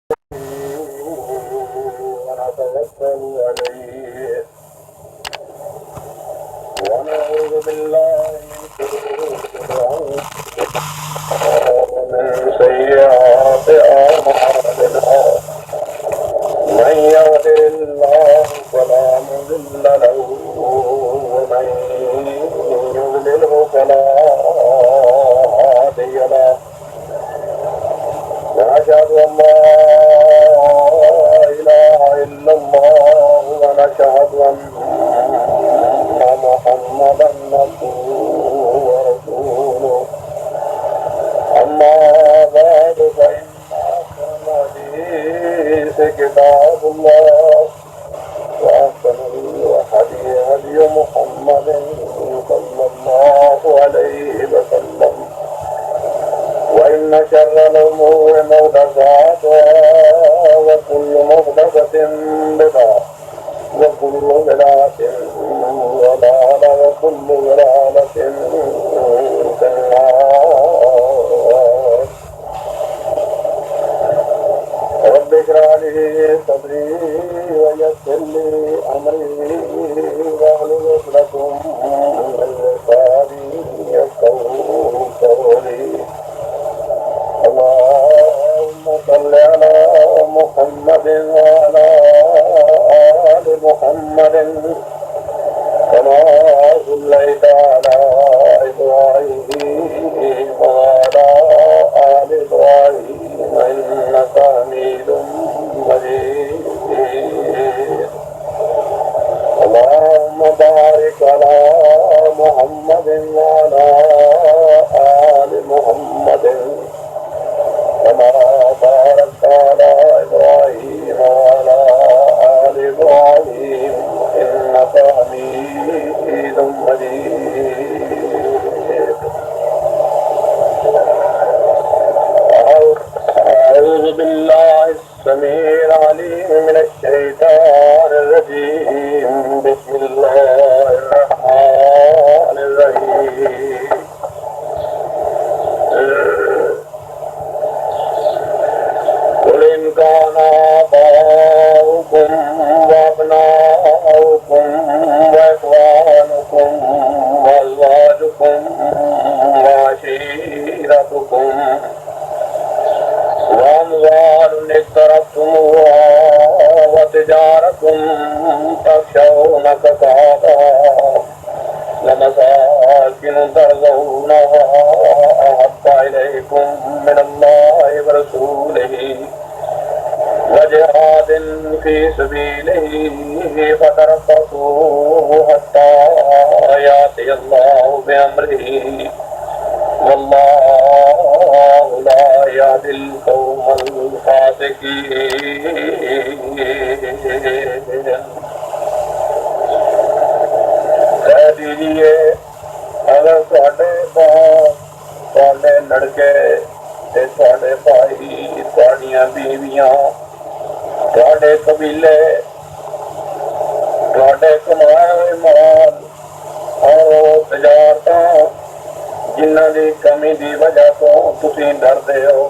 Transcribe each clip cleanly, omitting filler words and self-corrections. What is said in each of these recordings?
ونتوكل عليه ونعوذ بالله من شرور ومن سيئات أعمالنا من يهده الله فلا مضل له ومن يضلله فلا هادي له ونشهد أن لا إله إلا الله ونشهد أن محمدا عبده ورسوله أما بعد فإن أحسن الحديث كتاب الله وأحسن الهدي هدي محمد صلى الله عليه وسلم وإن شر الأمور محدثاتها وكل محدثة بدعة وكل بدعة ضلالة وكل ضلالة في النار. رب اشرح لي صدري ويسر لي أمري واحلل عقدة من لساني يفقهوا قولي. اللهم صل على محمد وعلى آل محمد كما صليت على إبراهيم وعلى آل إبراهيم إنك حميد مجيد. اللهم بارك على محمد وعلى آل محمد كما باركت على إبراهيم وعلى آل إبراهيم إنك حميد مجيد. أعوذ بالله السميع العليم من الشيطان الرجيم. بسم الله الرحمن الرحيم. قل إن كان آباؤكم وأبناؤكم وإخوانكم وأزواجكم وعشيرتكم وأموال اقترفتموها وتجارة تخشون كسادها ومساكن ترضونها أحب إليكم من الله ورسوله وجهاد في سبيله فتربصوا حتى يأتي الله بأمره والله لا يهدي القوم الفاسقين. کہہ دیجیے اگر تھوڑے باپ تھوڑے لڑکے تھوڑے بھائی تھوڑیاں بیویاں تھوڑے قبیلے تھوڑے کمائے ہوئے مال اور تجارت جنہاں دی کمی دی وجہ تو تسی ڈردے ہو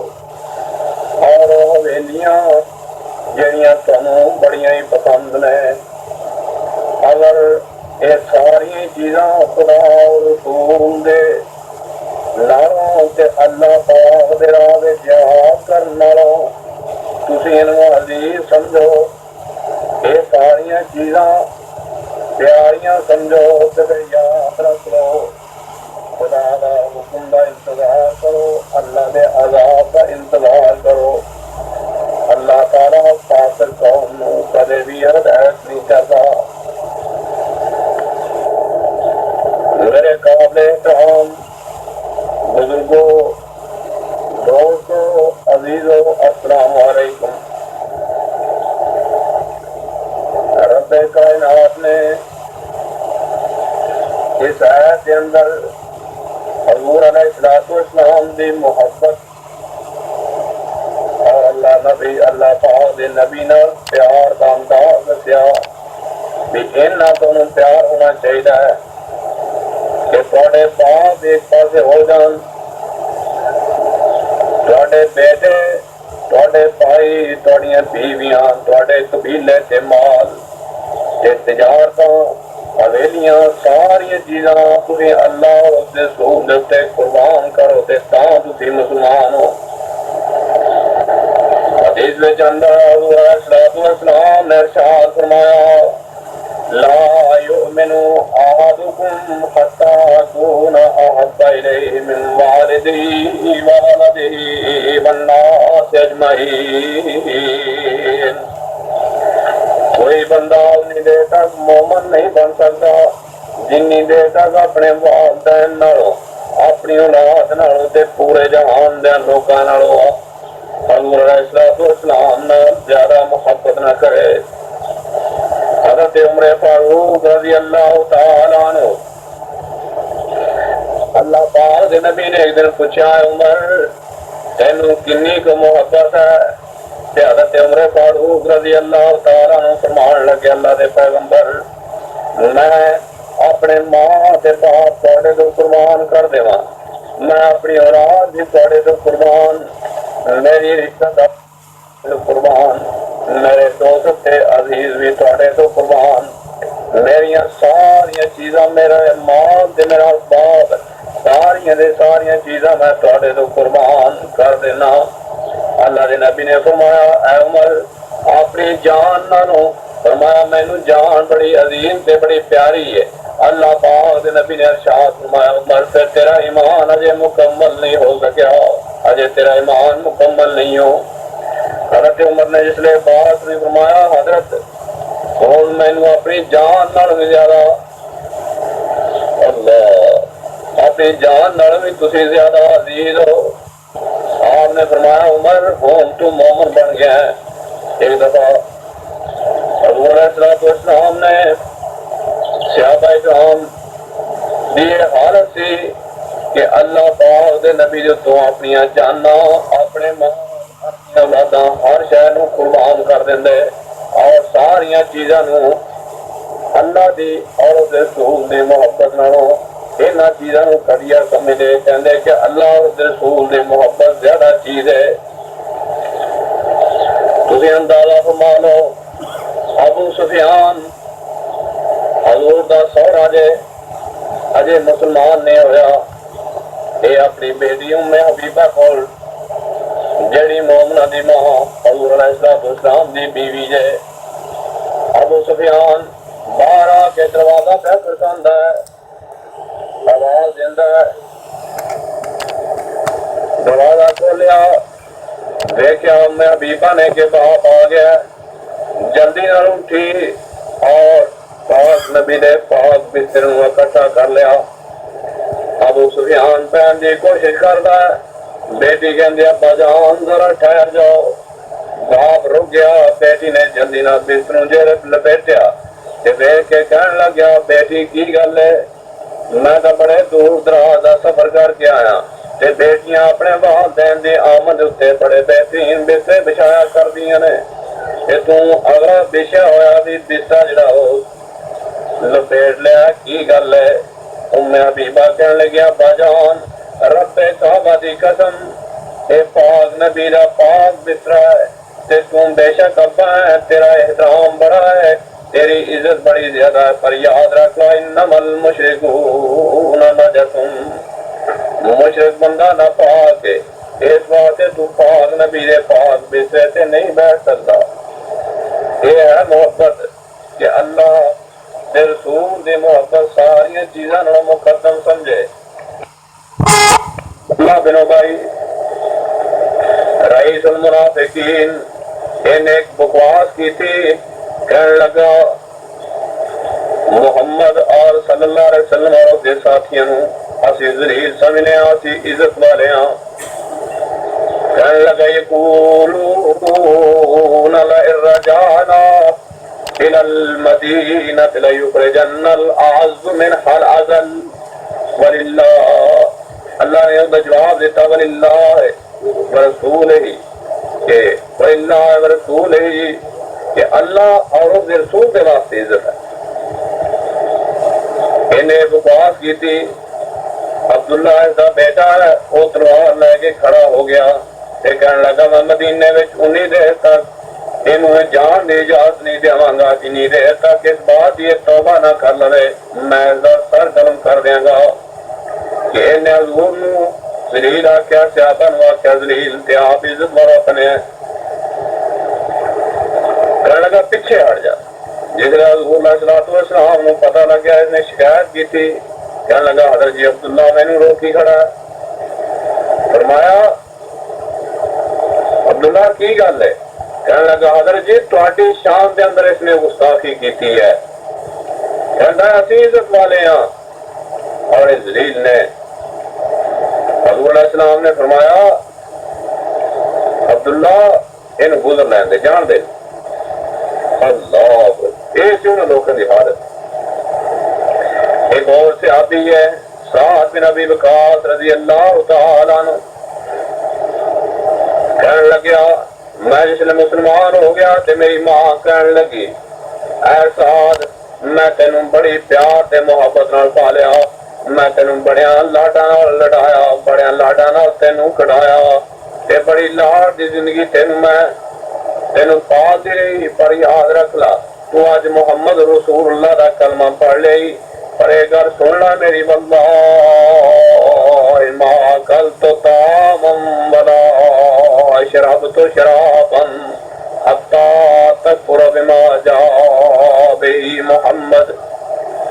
اور حویلیاں جہاں تمہیں بڑیاں ہی پسند نے اگر یہ ساری چیزاں خدا اور رسول دے نالوں تے اللہ پاک دے راہ وچ جہاد کرن نالوں تسی انہاں عزیز سمجھو. یہ ساری چیزاں پیاریاں سمجھو تے یاد رکھ لو. خدا دا حکم دا انتظار کرو, اللہ دے عذاب دا انتظار کرو. اللہ تعالیٰ فاسق قوم نو کدے بھی ہدایت نہیں کرتا. میرے قابل احترام بزرگوں, دوستوں, عزیزوں, السلام علیکم. رب کائنات نے اس آیت کے اندر حضور علیہ السلام دی محبت اور اللہ پاک دے نبی نال پیار کا انداز دسیا بھی انہاں تو پیار ہونا چاہیے کہ تھوڑے باپ ایک پاسے ہو جان, تھوڑے بیٹے ਤੁਹਾਡੇ ਭਾਈ, ਤੁਹਾਡੀਆਂ ਬੀਵੀਆਂ, ਤੁਹਾਡੇ ਕਬੀਲੇ ਤੇ ਮਾਲ ਤੇ ਤਜਾਰਤਾਂ, ਹਵੇਲੀਆਂ, ਸਾਰੀਆਂ ਚੀਜ਼ਾਂ ਤੁਸੀਂ ਅੱਲਾਹ ਔਰ ਉਸਦੇ ਰਸੂਲ ਦੇ ਉੱਤੇ ਕੁਰਬਾਨ ਕਰੋ ਤੇ ਤਾਂ ਤੁਸੀਂ ਮੁਸਲਮਾਨ ਹੋ। حدیث میں چندہ حضور السلام نے ارشاد فرمایا لا یؤمن احدکم حتی اکون احب الیہ من والدہ وولدہ والناس اجمعین۔ کوئی بندہ اتنی دیر تک مومن نہیں بن سکتا جنی دیر تک اپنے والدین نالوں، اپنی اولاد نالوں تے پورے جہان دے لوکاں نالوں حضور علیہ السلام نے زیادہ محبت نہ کرے۔ حضرت عمر فاروق رضی اللہ تعالیٰ عنہ، اللہ پاک دے نبی نے ایک دن پوچھا عمر تینوں کنی کو محبت ہے؟ کہ حضرت عمر فاروق رضی اللہ تعالیٰ عنہ فرمان لگے اللہ دے پیغمبر میں اپنے ماں تے باپ تھوڑے تو قربان کر دیواں، میں اپنی اولاد بھی تھوڑے تو قربان، میری رشتہ دار قربان، میرے دوست تھے عزیز بھی تھوڑے تو قربان، میری ساری چیزاں، میرا مال تے میرا باپ، ساری چیزاں میں تھوڑے تو قربان کر دینا۔ اللہ دے نبی نے فرمایا اے عمر اپنی جان نالوں، فرمایا مینوں جان بڑی عظیم تے بڑی پیاری ہے۔ اللہ پاک دے نبی نے ارشاد فرمایا عمر پھر تیرا ایمان اجے مکمل نہیں ہو سکیا، اجے تیرا ایمان مکمل نہیں ہو۔ حضرت عمر نے جس لئے بات نے فرمایا حضرت ہوں مینوں اپنی جان نال بھی زیادہ، اللہ اپنی جان نال بھی تسی زیادہ عزیز ہو۔ آپ نے فرمایا عمر ہوں تو مومن بن گیا ہے۔ ایک دفعہ حضور علیہ السلام نے صحابہ کرام دی حالت سی کہ اللہ پاک دے نبی جو تو اپنی جاناں، اپنے ماں، اپنی اولاداں ہر شے نوں قربان کر دیندے اور ساریاں چیزاں نوں اللہ دی اور اس رسول دی محبت نالوں انہاں چیزاں نوں کھڑیا سمجھدے، کہندے کہ اللہ اور اس رسول دی محبت زیادہ چیز ہے۔ تسی اندازہ فرما لو ابو سفیان حضور دا سوہرا جے اجے مسلمان نہیں ہویا، اے اپنی بیٹی ام حبیبہ کول جڑی مومنہ دی ماں حضور علیہ السلام دی بیوی جے، ابو سفیان باہر آ کے دروازہ پہ کھڑکاندا ہے، آواز دیندا ہے، دروازہ کھولیا دیکھیا ام حبیبہ نے کہ باپ آ گیا، جلدی نال اٹھی اور پاک نبی نے پاک بستر نوں اکٹھا کر لیا۔ ابو سفیان پہن دی کوشش کردا ہے، بیٹی کہندی ابا جان ذرا ٹھہر جاؤ، باپ رک گیا، بیٹی نے جلدی نال بستر نوں لپیٹیا تے دیکھ کے کہن لگیا بیٹی کی گل ہے؟ میں تو بڑے دور دراز دا سفر کر کے آیا تے بیٹیاں اپنے والدین دی آمد اتنے بڑے بہترین بستر بچھایا کردیاں نے، کہ تم اگلا بچھا ہویا بھی بستر جڑا ہو لپیٹ لیا، کی گل ہے؟ ام حبیبہ کہنے لگیا ابا جان رب کعبہ دی قسم اے پاک نبی دا پاک بستر ہے تے تم بے شک ابا ہے، تیرا احترام بڑا ہے، تیری عزت بڑی زیادہ ہے، پر یاد رکھ لو انما المشرکون نجس، مشرک بندہ نہ پاک ہے، اس واسطے تو پاک نبی دے پاک بستر تے نہیں بیٹھ سکتا۔ یہ ہے محبت کہ اللہ دے رسول دی محبت ساری چیزاں نال مقدم سمجھے۔ اللہ بنو بھائی رئیس المنافقین ان ایک بکواس کی تھی، کہنے لگا محمد اور صلی اللہ علیہ وسلم اور اس کے ساتھیوں اسی ذلیل سمجھنے اسی عزت والے ہاں، کہنے لگا یقولون لئن رجعنا الى المدینہ لیخرجن الاعز منها الاذل وللہ، اللہ نے اس جواب دیتا وللہ ورسولہ کہ وللہ ورسولہ کہ اللہ اور اس رسول کے واسطے عزت ہے۔ انہیں بکواس کی تھی، عبداللہ اس کا بیٹا ہے وہ تلوار لے کے کھڑا ہو گیا، تے کہنے لگا میں مدینے وچ انی دیر تک اینو جان دی اجازت نہیں دیواں گا جنی دیر تک اس بات دی توبہ نہ کر لے میں اس دا سر قلم کر دیاں گا کہ انہیں حضور نو ذلیل آکھیا صحابہ نو آکھیا ذلیل تے آپ عزت والا بنیا کہنے لگا پیچھے ہٹ جا جس حضور علیہ السلام نو پتہ لگ گیا اس نے شکایت کی تھی کہنے لگا حضرت جی عبداللہ میں نو روکی کھڑا ہے فرمایا عبداللہ کی گل ہے کہنے لگا حضرت جی تہاڈی شان دے اندر اس نے گستاخی کیتی ہے کہندا اسی عزت والے ہاں اور اس ذلیل نے حضور علیہ السلام نے فرمایا عبداللہ ان گزر لین دے جان دے اللہ یہ سی انہوں لوگوں کی حالت ایک اور صحابی ہے سعد بن ابی وقاص رضی اللہ تعالی عنہ کہنے لگیا میں جس نے مسلمان ہو گیا تے میری ماں کہنے لگی اے سعد میں تینوں بڑی پیار تے محبت نال پالیا میں تینوں بڑیا لاڈاں نال لڑایا بڑیا لاڈاں نال تینوں کڑایا تے بڑی لاڈ دی زندگی تینوں پال دی رہی پر یاد رکھ لا تو آج محمد رسول اللہ دا کلمہ پڑھ لئی پر ایک گل سن لا میری واللہ ما اکلت طعاما ولا شربت شرابا حتی تکفر بما جاء به محمد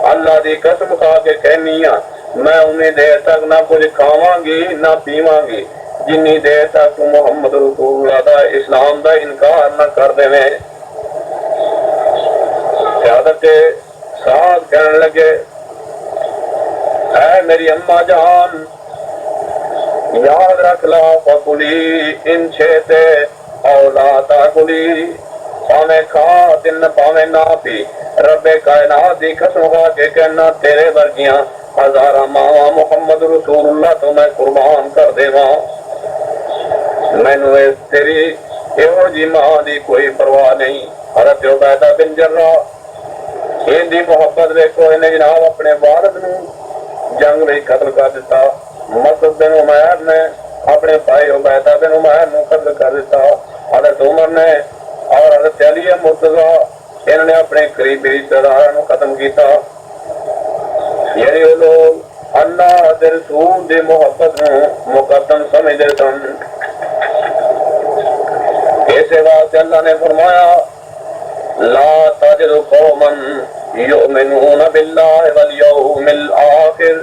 اللہ دی قسم کھا کے کہنی ہاں میں انہیں دیر تک نہ کچھ کھاواں گی نہ پیواں گی جنی دیر تک تو محمد رسول اللہ دا اسلام دا انکار نہ کر دے میں حضرت سعد کہنے لگے اے میری اماں جان یاد رکھ لا فکلی ان چھیتے اولا تاکلی پاویں کھا دن پاویں نہ پی رب کائنات دی قسم کھا کے کہنا تیرے ورگیاں ہزارہ ماواں محمد رسول اللہ تو میں قربان کر دیواں مینوں تیری ایہو جی ماں دی کوئی پرواہ نہیں حضرت عبیدہ بن جراح ان دی محبت دیکھو انہیں جناب اپنے والد نو جنگ میں قتل کر دیتا مسعود بن عمیر نے اپنے بھائی عبیدہ بن عمیر نو قتل کر دیتا حضرت عمر نے اور حضرت علی مرتضی انہوں نے اپنے قریبی رشتہ داراں نو ختم کیتا یعنی وہ لوگ اللہ دے رسول دی محبت نو مقدم سمجھتے سن ایسے واسطے اللہ نے فرمایا لا تجد قوما يؤمنون بالله واليوم الآخر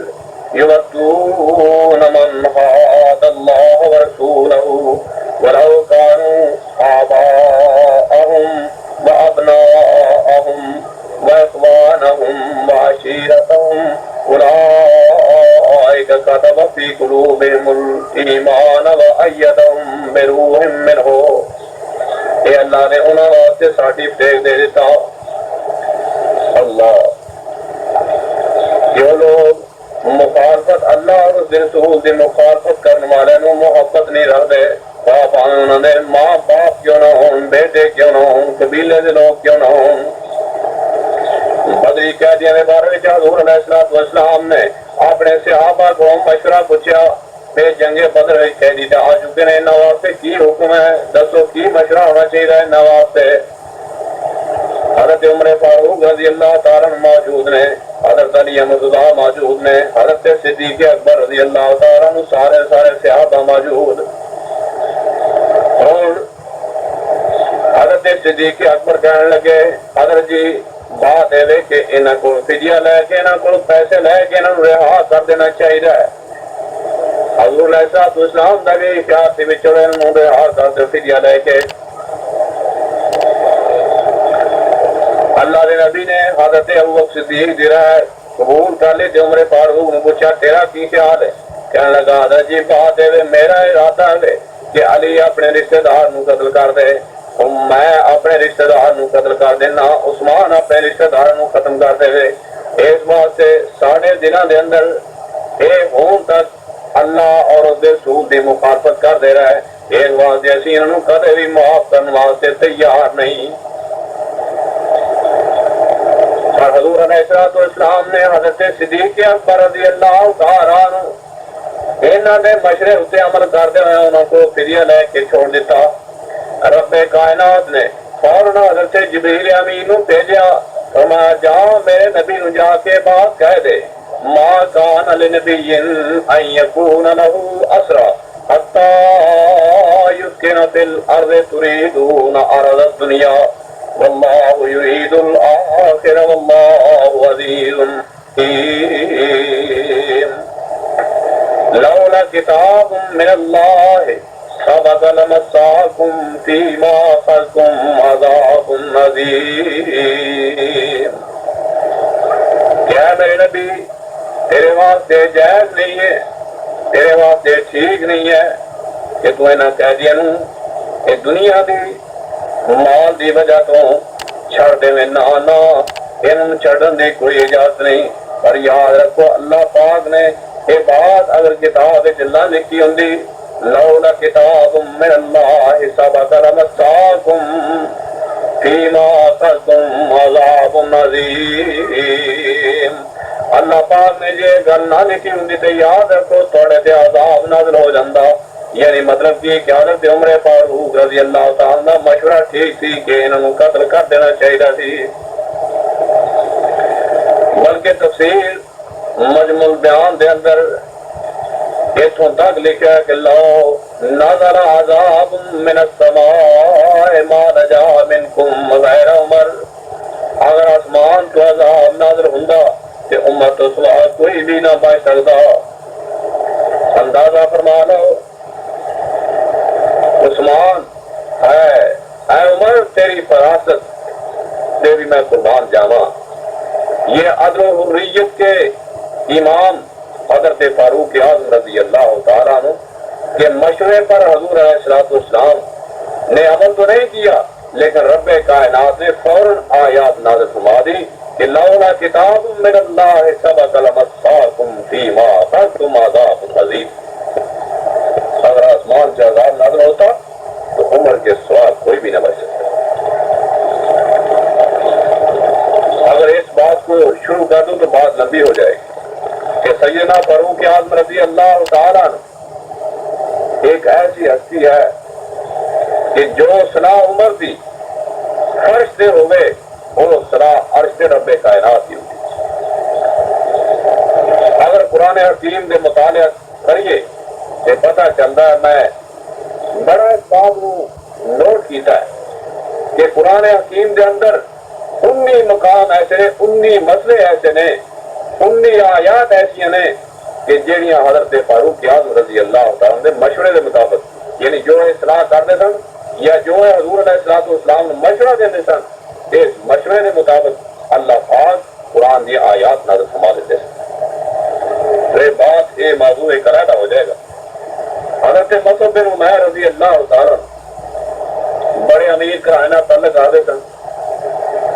يودون من حاد الله ورسوله ولو كانوا آباءهم وأبناءهم وإخوانهم وعشيرتهم أولئك كتب في قلوبهم الإيمان وأيدهم بروح منه اے اللہ نے انہوں واسطے سرٹیفکیٹ دے دیتا اللہ جو لوگ مخالفت اللہ اور اس رسول دی مخالفت کرنے والے نو محبت نہیں رکھتے باپ انہوں نے ماں باپ کیوں نہ ہوں بیٹے کیوں نہ ہوں قبیلے دے لوگ کیوں نہ ہوں بدری قیدیاں دے بارے وچ حضور علیہ السلام نے اپنے صحابہ کو مشورہ پوچھا بے جنگ بدر قیدی تے آ چکے نے انہاں واسطے کی حکم ہے دسو کی مشورہ ہونا چاہیے انہاں واسطے حضرت عمر فاروق رضی اللہ تعالیٰ عنہ موجود نے حضرت علی مرتضیٰ موجود نے حضرت صدیق اکبر رضی اللہ تعالیٰ عنہ سارے صحابہ موجود اور حضرت صدیق اکبر کہنے لگے حضرت جی بات ہے کہ انہاں کو فدیہ لے کے انہاں کو پیسے لے کے انہاں کو رہا کر دینا چاہیے حضور علیہ السلام دا بھی خیال سی وچڑے انہوں نے رہا کر دے فدیہ لے کے اللہ دے نبی نے حضرت ابوبکر صدیق دی رائے قبول کر لی تے عمر فاروق نے پوچھا تیرا کی خیال ہے کہنے لگا حضرت جی بات ہے میرا ارادہ ہے کہ علی اپنے رشتہ دار نو قتل کر دے میں اپنے رشتہ دار نو قتل کر دینا عثمان اپنے رشتہ دار نو ختم کر دے اس واسطے ساڑھے دنوں دے اندر اے ہون تک اللہ اور اس دے رسول دی مخالفت کر دے رہا ہے اس واسطے اسی انہوں کدے بھی معاف کرنے واسطے تیار نہیں اور حضور علیہ السلام نے حضرت صدیق اکبر رضی اللہ تعالیٰ عنہ انہوں نے مشورے اتنے عمل کرتے ہوئے انہوں کو فدیہ لے کے چھوڑ دیتا. رب کائنات نے فوراً حضرت جبریل امین کو بھیجا، فرمایا جاؤ میرے نبی نو جا کے بات کہہ دے، ما کان لنبی ان یکون لہ اسرا حتی یسکن فی الارض تریدون عرض الدنیا واللہ یرید الآخر واللہ عزیز حکیم. لولا کتاب من اللہ سبق لمساکم فیما اخذتم عذاب عظیم. کیا میرے نبی تیرے واسطے جائز نہیں ہے، تیرے واسطے ٹھیک نہیں ہے کہ تو انہاں قیدیاں نوں اے دنیا دی مال دی وجہ تو چھڑ دے میں نہ انہوں چھڑن دی کوئی اجازت نہیں. پر یاد رکھو اللہ پاک نے یہ بات اگر کتاب اللہ لکھی ہوں لولا کتاب من اللہ سبق لمساکم فیما اخذتم عذاب عظیم. اللہ پاک نے یہ گل نہ لکھی ہوں تو یاد رکھو تھوڑے تے عذاب نازل ہو جاندہ. یعنی مطلب کہ حضرت عمر فاروق رضی اللہ تعالیٰ مشورہ ٹھیک تھی کہ انہوں قتل کر دینا چاہیے تھی. بلکہ تفسیر مجمع البیان دے اندر اتوں تک لکھا کہ لو نظر عذاب من السماء ما نجا منکم غیر عمر، اگر آسمان تو عذاب نازل ہوندا تے عمر تو سوا کوئی بھی نہ بچ سکتا. اندازہ فرما لو عثمان ہے اے عمر تیری فراست دے بھی میں قربان جاواں. یہ عدل و حریت کے امام حضرت فاروق اعظم رضی اللہ تعالیٰ عنہ کے مشورے پر حضور علیہ السلام نے عمل تو نہیں کیا، لیکن رب کائنات نے فوراً آیات نازل فرما دی کہ لولا کتاب من اللہ سبق لمساکم فیما اخذتم عذاب عظیم. اگر آسمان سے عذاب نازل ہوتا تو عمر کے سوا کوئی بھی نہ بچ سکتا. اگر اس بات کو شروع کر دوں تو بات لمبی ہو جائے گی کہ سیدنا فاروق اعظم رضی اللہ تعالیٰ ایک ایسی ہستی ہے کہ جو صلاح عمر دی فرش سے ہوئے وہ صلاح عرش سے رب کائنات کی ہوئی. اگر قرآن حکیم دے مطالعہ کریے تو پتہ چلتا ہے، میں بڑا اس بات کو نوٹ کیتا ہے کہ قرآن حکیم دے اندر 19 مقام ایسے نے، 19 مسئلے ایسے نے، 19 آیات ایسی نے کہ جہاں حضرت فاروق اعظم رضی اللہ تعالیٰ نے مشورے کے مطابق، یعنی جو اصلاح کرتے سن یا جو حضور علیہ السلام نے مشورہ دیتے سن، اس مشورے کے مطابق اللہ پاک قرآن دی آیات نازل فرما دیتے سن. یہ بات یہ موضوع ایک علیحدہ ہو جائے گا. حضرت مصعب بن عمیر رضی اللہ تعالیٰ بڑے امیر گھرانے تعلق آتے سن.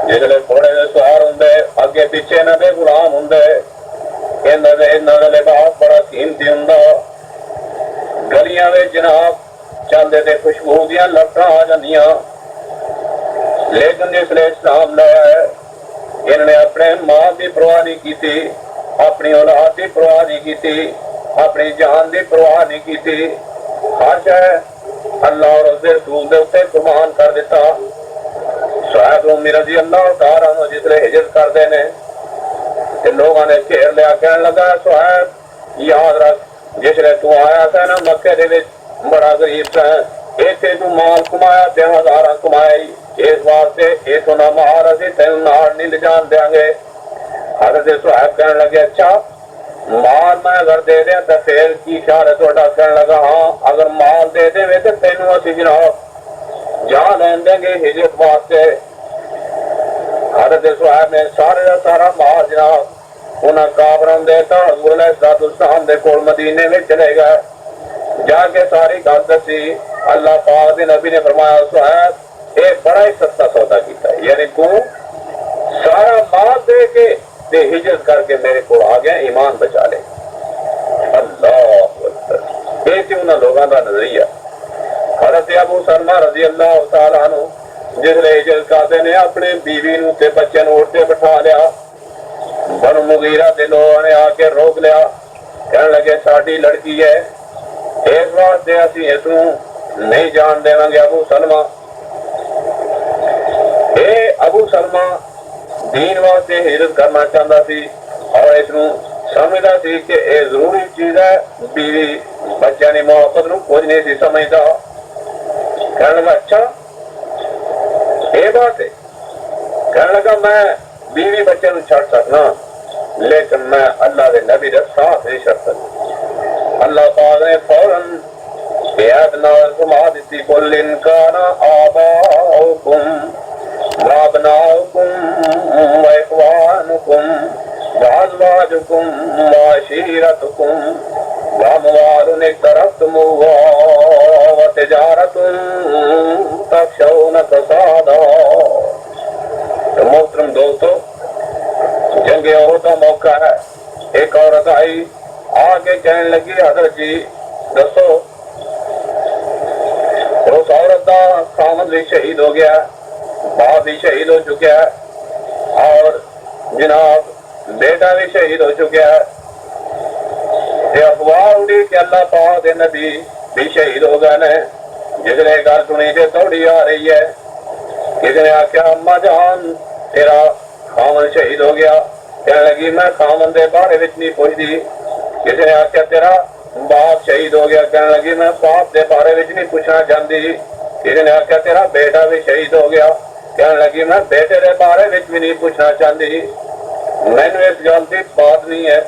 جسے تھوڑے سوار ہوں اگے پیچھے انہوں نے غلام ہوں، انہوں کا لباس بڑا قیمتی ہوں. گلیاں میں جناب چلتے تھے خوشبو دیا لٹاں آ جاندیاں. لیکن جس لئے اسلام لایا ہے انہوں نے اپنے ماں کی پرواہ نہیں کی تھی، اپنی اولاد کی پرواہ نہیں کی تھی، اپنی جان کی پرواہ نہیں کی تھی. ہر شے اللہ اور اس رسول دے اوپر قربان کر دیتا. صحیح رومی رضی اللہ تعالیٰ عنہ جس لئے ہجرت کر دینے کہ لوگوں نے گھیر لیا، کہنے لگا صحیح یاد رکھ جس لئے تو آیا تھا نا مکے دے وچ بڑا غریب تھا، ایتھے تو مال کمایا 10,000 کمائی، اس واسطے ایتھوں نہ مال اسی تینوں نال نہیں لے جان دیاں گے. حضرت صحیح کہنے لگے اچھا مال میں اگر دے دیں تو پھر کی خیال ہے تھوڑا؟ کہنے لگا ہاں اگر مال دے دیں تو تینوں اسی جناب جان لین دیں گے ہجرت واسطے. حضرت صحیح نے سارا مال جناب انہاں کافراں دیتا. حضور علیہ السلام دے کول مدینے میں چلے گئے، جا کے ساری گل دسی. اللہ پاک دے نبی نے فرمایا صحیح یہ بڑا ہی سستا سودا کیتا ہے، یعنی تو سارا مال دے کے تے ہجرت کر کے میرے کو آ گیا، ایمان بچا لے. اللہ اکبر. یہ تھی انہاں لوگاں دا نظریہ. حضرت ابو سلمہ رضی اللہ تعالیٰ عنہ جس لئے ہجرت کرتے نے اپنے بیوی نو تے بچے نو اٹھتے بٹھا لیا. بنو مغیرہ دے لوگوں نے آ کے روک لیا، کہنے لگے ساڈی لڑکی ہے، اس واسطے اسی اس نہیں جان دے گے ابو سلمہ۔ اے ابو سلمہ دین واسطے ہجرت کرنا چاہتا سی اور اس سمجھتا سی کہ یہ ضروری چیز ہے، بیوی بچوں کی محبت نو کچھ نہیں سی سمجھتا۔ کہنے لگا اچھا یہ بات ہے، کہنے لگا میں بیوی بچے نو چھڑ سکنا لیکن میں اللہ کے نبی کا ساتھ نہیں چھڑ سکتا۔ اللہ پاک نے فوراً بیعت نال فرما دیتی قل ان کان آباؤکم وابناؤکم واخوانکم وازواجکم وعشیرتکم واموال اقترفتموها وتجارت تخشون کسادها۔ تو محترم دوستو، جنگ عہد کا موقع ہے، ایک عورت آئی آ کے کہنے لگی حضرت جی دسو، اس عورت کا خامد بھی شہید ہو گیا، باپ بھی شہید ہو چکا ہے اور جناب بیٹا بھی شہید ہو چکا ہے، یہ افواہ اڑی کہ اللہ پاک دے نبی بھی شہید ہو گئے نے۔ جس نے گل سنی تے دوڑی آ رہی ہے، کسی نے آخیا اما جان تیرا خامن شہید ہو گیا، کہنے لگی میں خامن دے بارے وچ نہیں پوچھتی۔ کسی نے آخیا تیرا باپ شہید ہو گیا، کہنے لگی میں باپ دے بارے وچ نہیں پوچھنا چاہتی۔ کسی نے آخیا تیرا بیٹا بھی شہید ہو گیا، کہنے لگی میں بیٹے دے بارے وچ بھی نہیں پوچھنا چاہتی، مینوں اس گل دی بات نہیں ہے۔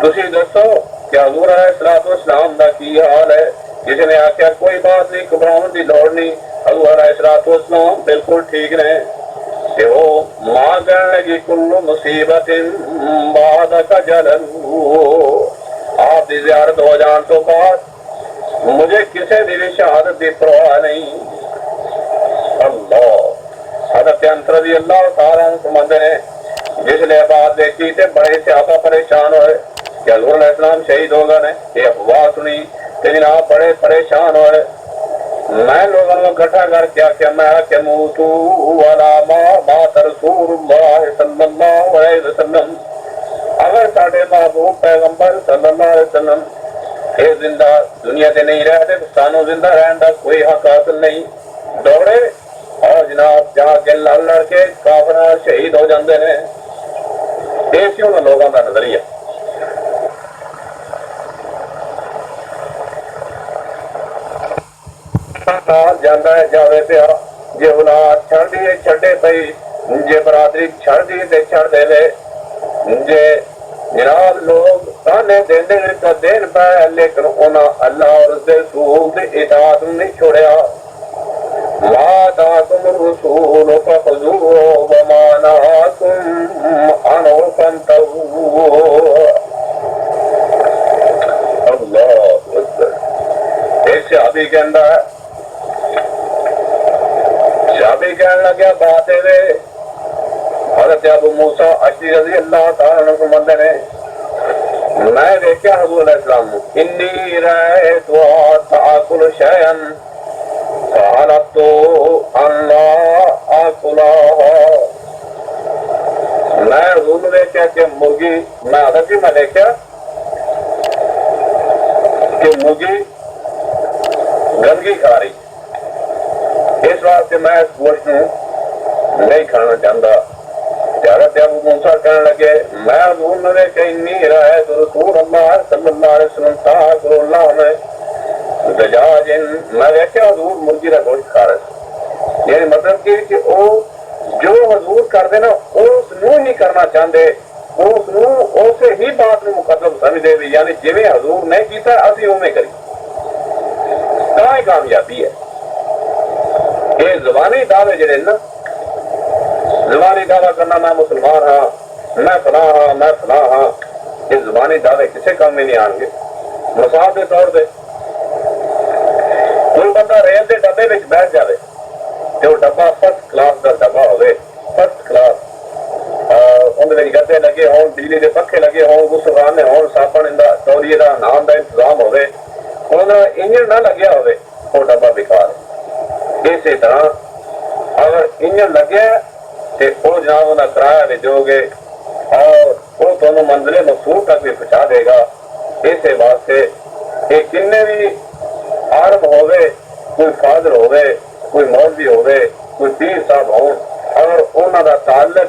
تسی دسو کہ حضور علیہ الصلوۃ والسلام دا کی حال ہے؟ کسی نے آخیا کوئی بات نہیں، گھبراؤن دی لوڑ نہیں، حضور علیہ الصلوۃ والسلام بالکل ٹھیک نے۔ کہ وہ ماں کہنے لگی کل مصیبت بعدک جلل، آپ دی زیارت ہو جان تو بعد مجھے کسی بھی شہادت دی پرواہ نہیں۔ اللہ حضرت انس رضی اللہ تعالیٰ عنہ فرماتے ہیں جس نے بات دیکھی تے بڑے صحابہ پریشان ہوئے کہ حضور علیہ السلام شہید ہو گئے، یہ افواہ سنی کہ جناب بڑے پریشان ہوئے۔ میں لوگوں کو اکٹھا کر کے آخیا میں کہ موتو ولا ما بات رسول اللہ صلی اللہ علیہ وسلم، اگر ساڈے محبوب پیغمبر صلی اللہ علیہ وسلم یہ زندہ دنیا سے نہیں رہتے تو سانو زندہ رہن کا کوئی حق حاصل نہیں۔ دوڑے اور جناب جا کے لڑ لڑ کے کافر شہید ہو جاندے نے۔ یہ سی انہاں لوگوں کا نظریہ۔ جانا ہے جاوے پیا، جے اولاد چھڑ دیے چھڑے پئی، جے برادری چھڑ دی تے چھڑ دے لے، جے جناب لوگ تانے دیندے تے دین پے لیکن انہاں اللہ اور اس دے رسول دی اطاعت نہیں چھوڑیا۔ ما آتاکم الرسول فخذوه وما نهاکم عنہ فانتہوا۔ اللہ اکبر۔ ایک صحابی کے اندر صحابی کہنے لگا بات ہے حضرت ابو موسیٰ اشعری رضی اللہ تعالیٰ عنہ فرماتے ہیں میں دیکھا حضور علیہ السلام انی رأیت تأکل شیئا فحلفت ان لا آکلها۔ میں حضور نے دیکھا کہ مرغی، میں حضرت جی میں دیکھا کہ مرغی گندگی کھا رہی، اس واسطے میں اس گوشت نہیں کھانا چاہتا۔ حضرت ابو موسیٰ کہنے لگے میں حضور نے دیکھا انی رأیت رسول اللہ صلی اللہ علیہ وسلم تأکل اللہ میں دجاج، میں دیکھا حضور مرغی کا گوشت کھا رہے، یعنی مطلب کہ وہ جو حضور کرتے نا اس نو نہیں کرنا چاہتے، اس نو اسے ہی بات میں مقدم سمجھتے بھی، یعنی جویں حضور نے کیتا اسی اویں کری، تاں ہی کامیابی ہے۔ یہ زبانی دعوے جڑے نا، زبانی دعویٰ کرنا میں مسلمان ہاں، میں فلاں ہاں، میں فلاں ہاں، یہ زبانی دعوے کسی کام میں نہیں آن گے۔ مثال کے طور پہ کوئی بندہ ریل کے ڈبے میں بیٹھ جائے تو وہ ڈبا فرسٹ کلاس کا ڈبا ہوئے، فرسٹ کلاس، اندر گدے لگے ہون، بجلی کے پکھے لگے ہون، غسلخانے ہون، صابن تولیے کا نان کا انتظام ہوئے، انجن نہ لگیا ہوئے وہ ڈبا بیکار ہے۔ اسی طرح اگر انجن لگے تو وہ جناب انہیں کرایہ بھی دو گے اور وہ تمہیں منزل مقصود تک بھی پہنچا دے گا، ਇਸੇ ਵਾਸਤੇ ਇਹ ਕਿੰਨੇ ਵੀ ਆਰਮ ਹੋਵੇ, ਕੋਈ ਫਾਦਰ ਹੋਵੇ, ਕੋਈ ਮੌਲਵੀ ਹੋਵੇ, ਕੋਈ ਪੀਰ ਸਾਹਿਬ ਹੋਣ, ਅਗਰ ਉਹਨਾਂ ਦਾ ਤਾਲੁਕ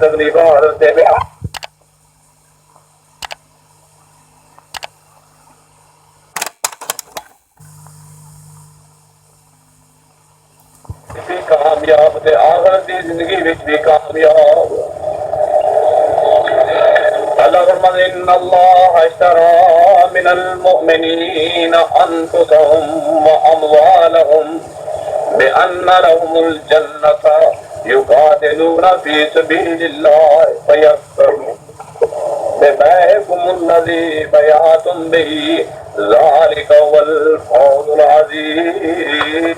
تکلیفاں حضرت بھی کامیاب تے آخرت کی زندگی بھی کامیاب. اللہ فرماتے ہیں ان اللہ اشترى من المؤمنین انفسهم واموالهم بأن لهم الجنة يقاتلون في سبيل الله فيقتلون ببيعكم الذي بيعتم به ذلك هو الفوز العظيم.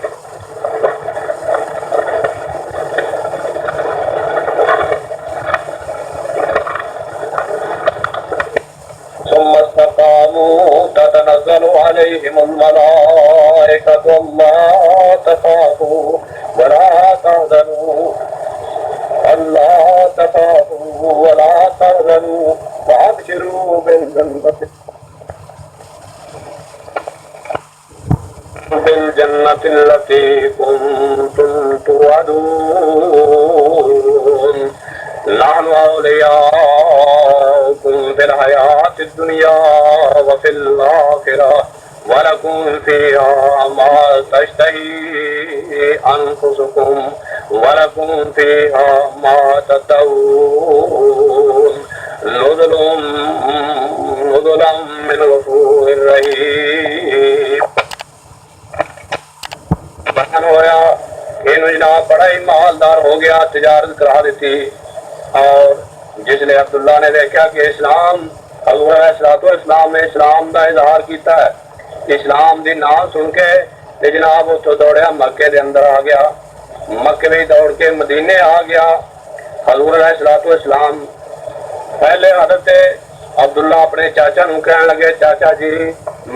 ثم استقاموا تتنزل عليهم الملائكة ألا تخافوا ولا تحزنوا ولا تحزنوا وأبشروا بالجنة التي كنتم توعدون نحن أولياؤكم في الحياة الدنيا وفي الآخرة ولكم فيها ما تشتهي أنفسكم ولكم فيها ما تدعون نزلا من غفور رحيم. بیان ہوا کہ جناب بڑا ہی مالدار ہو گیا, تجارت کرا دیتی. اور جس نے عبداللہ نے دیکھا کہ اسلام حضور علیہ السلام نے اسلام کا اظہار کیتا ہے, اسلام دی نام سن کے جناب اتوں دوڑیا مکے دے اندر آ گیا, مکے بھی دوڑ کے مدینے آ گیا. حضور علیہ السلام پہلے حضرت عبداللہ اپنے چاچا نو کہنے لگے, چاچا جی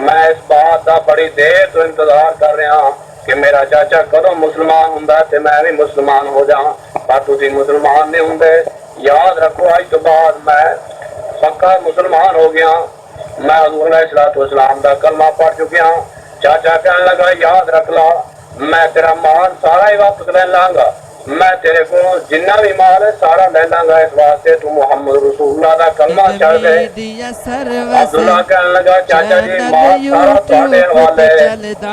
میں اس بات کا بڑی دیر تو انتظار کر رہا کہ میرا چاچا کدوں مسلمان ہوں تے میں بھی مسلمان ہو جاؤں, پر تسی مسلمان نہیں ہوں. یاد رکھو اج تو بعد میں پکا مسلمان ہو گیا, میں حضور علیہ السلام دا کلمہ پڑھ چکیا. چاچا کہنے لگا یاد رکھ لا میں تیرا مال سارا ہی واپس لے لاں گا, میں تیرے کو جنہ بھی مال ہے سارا لے لاں گا, اس واسطے تو محمد رسول اللہ دا کلمہ چڑھ دے. عبداللہ کہنے لگا چاچا جی مال سارا تواڈے حوالے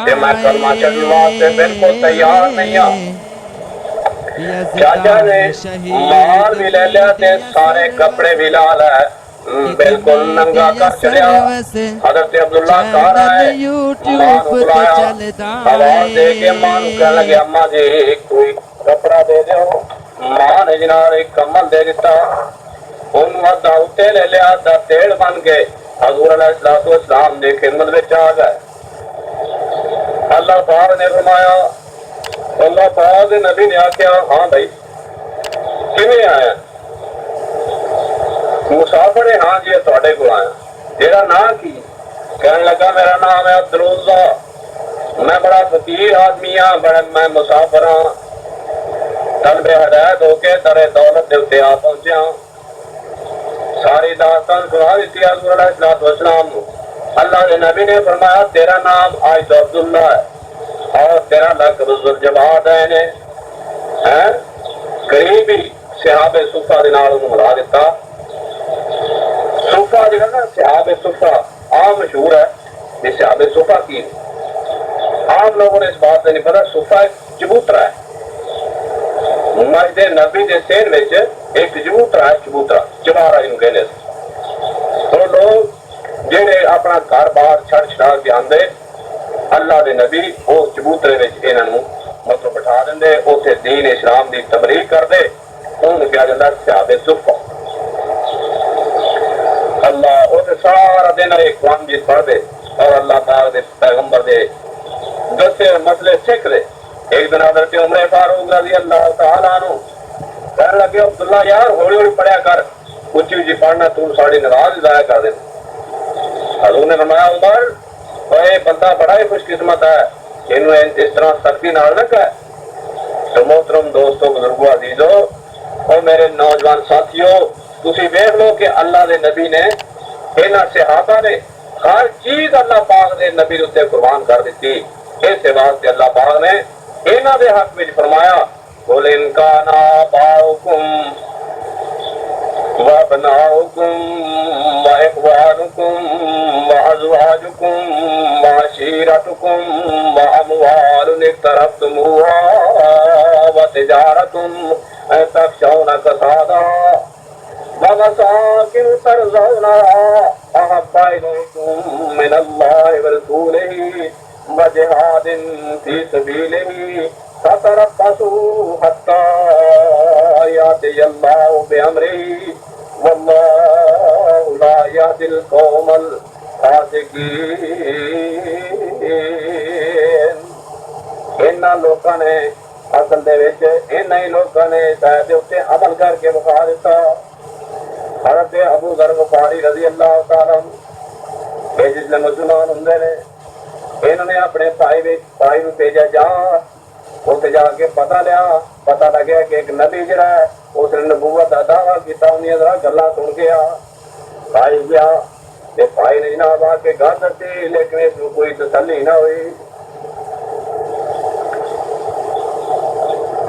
تے میں کلمہ چڑھن واسطے بالکل تیار نہیں ہوں. چاچا نے مال بھی لے لیا تے سارے کپڑے بھی لا لے, بالکل ننگا کر چلیا. حضرت عبداللہ کہا رہا ہے ماں نو بلایا, آواز دے کے ماں نو کہنے لگے اماں جی کوئی کپڑا دے دیو. ماں نے جناب ایک کمل دے دیتا, انہوں ادھا اتے لے لیا, ادھا تیل بن کے حضور علیہ السلام دی خدمت وچ آ گئے. اللہ پاک نے فرمایا, اللہ پاک نبی نے آخیا ہاں بھائی کیویں آیا؟ مسافر ہے, ہاں جی تواڈے کول آیا. تیرا نام کی؟ کہنے لگا میرا نام ہے عبداللہ, میں بڑا فقیر آدمی ہاں, میں مسافر ہاں, طلب ہدایت ہو کے در دولت دے اتنے آ پہنچیا. ساری داستان سنا دیتی حضور علیہ السلام کو. اللہ کے نبی نے فرمایا تیرا نام آج تو عبداللہ ہے اور تیرا لقب ذوالجلال ہے. قریبی صحاب صفہ دے نال انہوں ملا دیتا. صفہ جو ہے نا صحاب صفہ عام مشہور ہے یہ صحاب صفہ کی, عام لوگوں نے اس بات سے نہیں پتا. صفہ ایک چبوترا ہے, مسجد نبی دے سین وچ ایک چبوترا ہے, چبوترا چبارا انہوں کہنے سے. تو لوگ جہے اپنا گھر بار چھڑ چھڑا کے آندے اللہ دے نبی وہ چبوترے وچ انہاں مطلب بٹھا دیں, اتنے دین اسلام دی تبلیغ کر دے, انہوں کیا جاتا صحاب صفہ. اللہ وہ سارا دن ایک قرآن جیت پڑھ دے اور اللہ پاک دے پیغمبر دے دسے مسئلے سکھ دے. ایک دن حضرت عمر فاروق رضی اللہ تعالیٰ عنہ کہنے لگے عبداللہ یار ہولی ہولی پڑھیا کر, اچھی اچھی پڑھنا تو ساری نماز ضائع کر دے. حضور نے فرمایا عمر یہ بندہ بڑا ہی خوش قسمت ہے, انہوں اس طرح سختی نال نہ کہے. تو محترم دوستو بزرگو عزیزو اور میرے نوجوان ساتھیو, تسی دیکھ لو کہ اللہ دے نبی نے انہاں صحابہ نے ہر چیز اللہ پاک دے نبی تے قربان کر دیتی. اس واسطے اللہ پاک نے انہاں دے حق وچ فرمایا قل إن كان آباؤكم وأبناؤكم وإخوانكم وأزواجكم وعشيرتكم وأموال اقترفتموها وتجارة تخشون كسادها ومساكن ترضونها أحب إليكم من الله ورسوله وجهاد في سبيله فتربصوا حتى يأتي الله بأمره والله لا يهدي القوم الفاسقين. انہاں لوکاں نے اصل دے وچ انہاں ہی لوکاں نے شاید دے اوتے عمل کر کے بخا دیتا. حضرت ابو ذر غفاری رضی اللہ تعالیٰ عنہ جس نے مسلمان ہوندے نے انہوں نے اپنے بھائی نو بھیجا جا اتنے جا کے پتہ لگیا کہ ایک نبی جڑا ہے اس نے نبوت کا دعویٰ کیا. انہیں ذرا گلا سن کے بھائی گیا بھائی نے جناب آ کے گل دسی لیکن اس کو کوئی تسلی نہ ہوئی.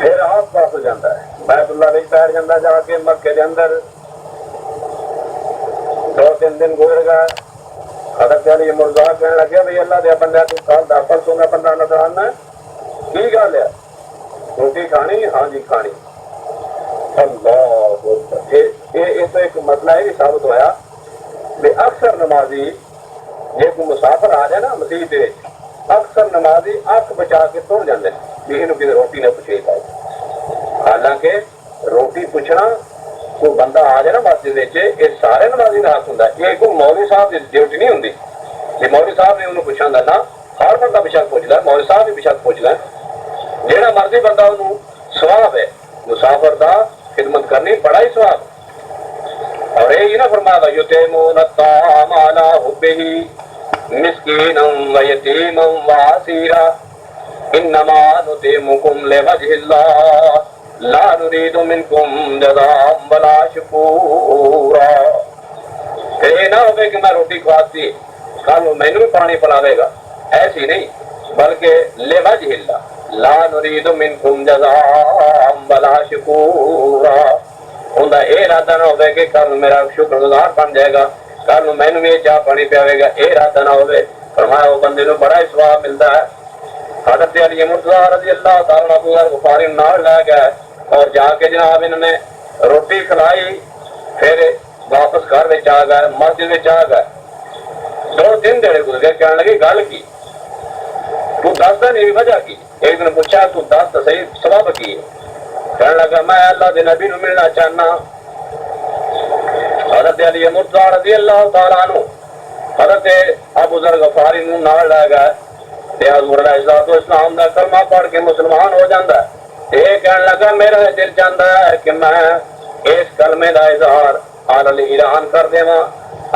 پھر آپ پاس ہو جاتا ہے بیت اللہ میں بیٹھ جاتا جا کے مکے کے اندر. 2-3 دن گزر گئے. حضرت علی مرزا کہنے لگے بھائی اللہ دیا بندہ تو کل دا پرسوں میں بندہ نظر آنا ہے کی گل ہے روٹی کھانی؟ ہاں جی کھانی. اللہ یہ تو ایک مسئلہ یہ ثابت ہوا کہ اکثر نمازی جی کوئی مسافر آ جائے نا مسیح اکثر نمازی اکھ بچا کے تر جاتے ہیں بھی یہ کسی روٹی نہ پوچھے پائے. حالانکہ روٹی پوچھنا کوئی بندہ آ جائے نا مسجد یہ سارے نمازی کا حق ہوں. یہ کوئی مولوی صاحب کی ڈیوٹی نہیں ہوں. جی مولوی صاحب نے انہوں پوچھا نہ ہر بندہ بے شک پوچھ لے مولوی صاحب بھی بے شک پوچھ لے جہاں مرضی بندہ انہوں سواب ہے مسافر دا خدمت کرنی بڑا ہی سواب. اور یہ نہ فرمایا یتیمون الطعام علی حبہ مسکینا ویتیما واسیرا انما نطعمکم لوجہ اللہ لا نريد منكم جزاء ولا شکورا. یہ نہ ہو کہ میں روٹی کھواتی کل مینو بھی پانی پلاوے گا ایسی نہیں بلکہ لوجہ اللہ لا نريد منكم جزاء ولا شکورا. ان کا یہ ارادہ نہ ہو کہ کل میرا شکر گزار بن جائے گا کل مینو بھی چاہ پانی پیاوے گا. یہ ارادہ نہ ہو فرمایا وہ بندے کو بڑا ہی ثواب ملتا ہے. حضرت علی مرتضیٰ رضی اللہ تعالیٰ ابو ذر غفاری نال لے گئے اور جا کے جناب انہوں نے روٹی کھلائی. پھر واپس گھر آ گئے مسجد آ گئے. 2-3 دن گزر گئے. کہنے لگی گل کی تو دس دن یہ وجہ کی. ایک دن پوچھا تو دس تو صحیح سبب کی. کہنے لگا میں اللہ کے نبی نو ملنا چاہنا. حضرت علی مرتضیٰ رضی اللہ تعالیٰ عنہ حضرت ابو ذر غفاری نو نال لے گئے. حضور علیہ السلام کا کلمہ پڑھ کے مسلمان ہو جاتا ہے. یہ کہنے لگا میرا دل چاہتا ہے کہ میں اس کلمے کا اظہار اعلان کر دے.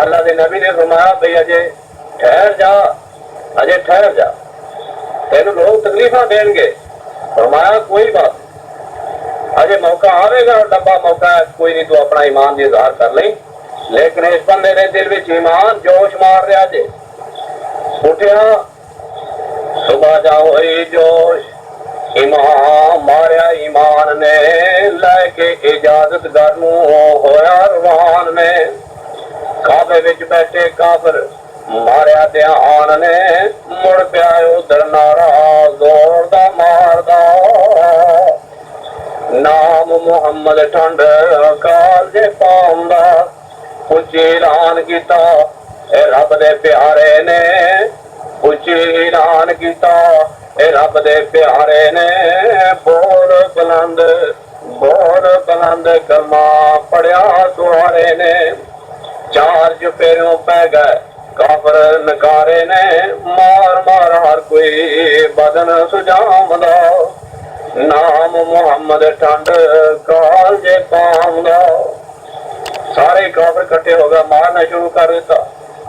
اللہ کے نبی نے فرمایا بھائی اجے ٹھہر جا تین لوگ تکلیفاں دیں گے. فرمایا کوئی بات اجے موقع آئے گا لمبا موقع ہے کوئی نہیں تو اپنا ایمان کی اظہار کر لیں. لیکن اس بندے نے دل میں ایمان جوش مار رہا جے اٹھیا صبح جا ہوئی جوش ایمان ماریا ایمان نے لے کے اجازت گرنو ہویا روان نے. کعبے وچ بیٹھے کافر ماریا دھیان نے مڑ پیا ادھر نارا زور دا ماردا نام محمد ٹھنڈ کال جے پاؤندا اچھی اعلان کیتا اے رب دے پیارے نے اچھی اعلان کیتا اے رب دے پیارے نے بول بلند کلمہ پڑھیا سوارے نے. 4 چپیروں پہ گئے کافر نکارے نے مار ہر کوئی بدن سجام دا نام محمد ٹھنڈ کال جے پام دا. سارے کافر کٹھے ہو گئے مارنا شروع کر دیتا.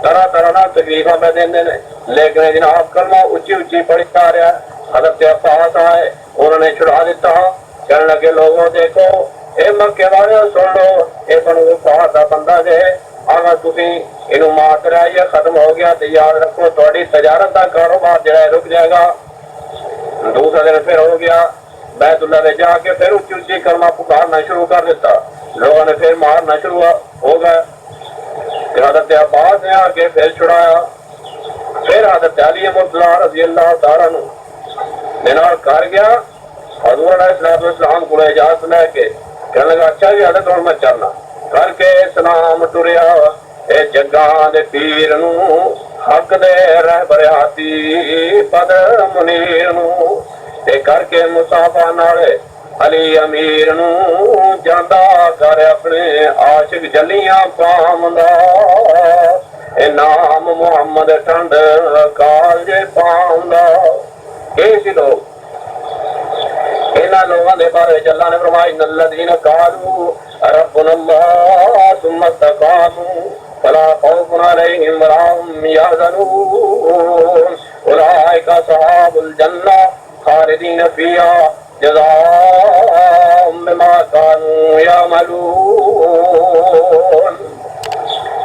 طرح نہ تکلیفاں پہ دیں لیکن جناب کلمہ اچھی پڑھی جا رہا ہے. حضرت عباس آئے انہوں نے چھڑا دیتا. کہنے لگے لوگوں دیکھو اے مکے والے سن لو اے بنو غفار دا بندہ جے اگر تسی اینو مار کر آئیے ختم ہو گیا تو یاد رکھو تھوڑی تجارت دا کاروبار جڑا ہے رک جائے گا. دوسرا دن پھر ہو گیا بیت اللہ نے جا کے پھر اونچی اونچی کلمہ پکارنا شروع کر دیتا، لوگوں نے پھر مارنا شروع ہو گئے۔ حضرت عباس نے آ کے پھر چھڑایا، پھر حضرت علی مرتضیٰ رضی اللہ تعالیٰ عنہ نال کر گیا، حضور علیہ السلام کو اجازت لے کے کہنے لگا اچھا جی حضرت ہوں میں چلنا، کر کے سلام ٹریا اے جگاں دے پیر نو حق دے رہبر ہاتھی بدر منیر نو تے کر کے مصافہ نالے علی امیر نو جاندا کر اپنے عاشق جلیاں پامدا اے نام محمد ٹھنڈ کالج پامدا۔ یہ سی لوگ، انہاں لوگاں دے بارے اللہ نے فرمایا ان الذین قالوا ربنا اللہ ثم استقاموا فلا خوف علیہم ولا هم يحزنون اولئک اصحاب الجنہ خالدین فیہا جزاء بما كانوا يعملون۔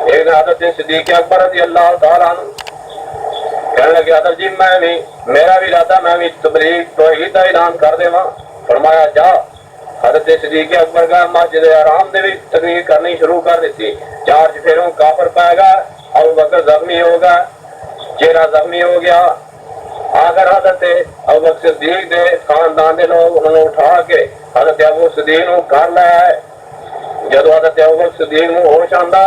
ایک حضرت صدیق اکبر رضی اللہ تعالیٰ عنہ کہنے لگے حضرت جی میں بھی میرا بھی ارادہ میں بھی تبلیغ توحید کا اعلان کر دے ماں۔ فرمایا جا۔ حضرت صدیق اکبر کا مسجد حرام دے بھی تقریر کرنی شروع کر دیتی، 4 چفیروں کافر پائے گا، ابو بکر زخمی ہوگا، چہرہ زخمی ہو گیا۔ آخر حضرت ابو بکر صدیق دے خاندان دے لوگ انہوں نے اٹھا کے حضرت ابو صدیق نو گھر لے آئے۔ جدو حضرت ابو بکر صدیق نو ہوش آندا